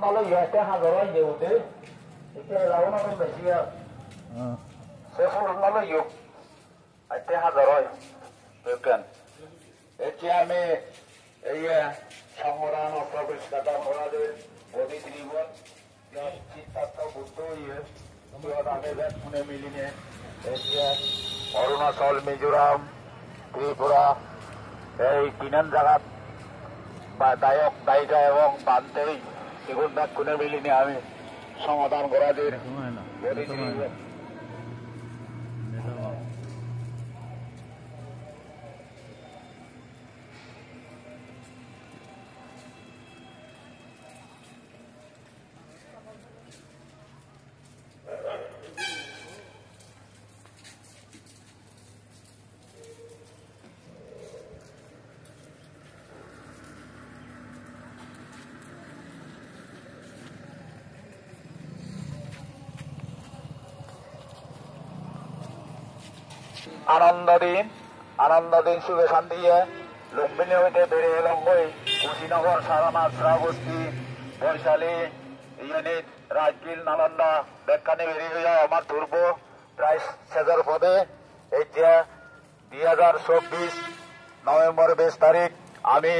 nó lấy về cái hàng rồi nhiều tí cái lâu nó không phải chia sẽ không nó lấy nhiều cái hàng rồi bukan HMA সংগ্রাম প্রবেশকাতা আমাদের অতিথিবর চিত্তাত্ম বুদ্ধ শুনে মিলিনে অরুণাচল মিজোরাম ত্রিপুরা এই তিনান জায়গাত দায়ক দায়িকা এবং বান্তেই এগুলো শুনে মিলিনে আমি সমাধান করাদের আনন্দ দিন শুভে শান্তিয়ে লুম্বিনী হইতে বেড়ে এলাম বই কুশীনগর সারানাথ শ্রাবস্তি বৈশালী ইউনিট রাজগিল নালন্দা বেকানি বেরিয়ে হইয়া আমার ধরব প্রায় সেজর পদে এতিয়া 2024 নভেম্বর 20 তারিখ আমি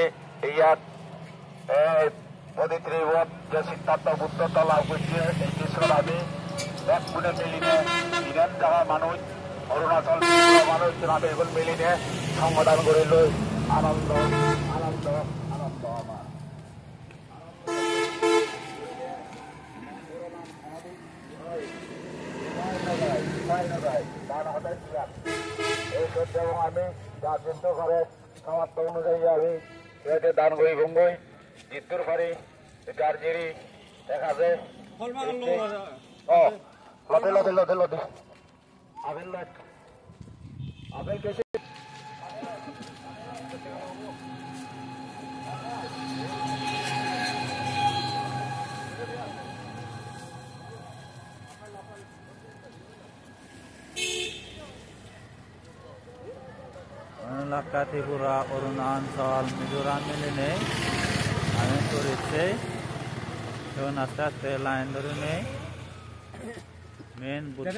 ইয়াত পবিত্রীবত যে সিদ্ধান্ত বুদ্ধতা লাভ করছে এই পিছত আমি এক গুণে মিলিনে ইরান জায়গা মানুষ অরুণাচল মানুষ আমি এখন মিলিনে সংগঠন করে লৈ আনন্দ আনন্দ আনন্দ আমার এই সত্য এবং আমি যা চিন্তা করে সামর্থ্য অনুযায়ী আমি এতে দান করি গঙ্গই জিতুর পারি গার্জেরি দেখা যায় লতে লতে লতে লতে আপেল कैसे Lakka Tripura Arunachal Mizoram মিলিনে আমি করেছি এখন আস্তে আস্তে লাইন ধরে নেই মেন বুদ্ধ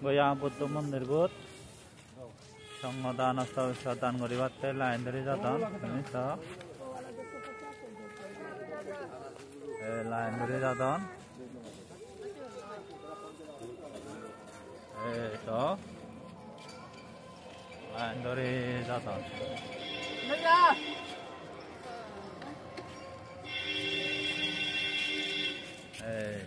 গয়া বুদ্ধ মন্দির বোধ সংগদান দান করিবাতে লাইন ধরে যাতাম লাইন ধরে যাতাম তো লাইন ধরে যাতাম এই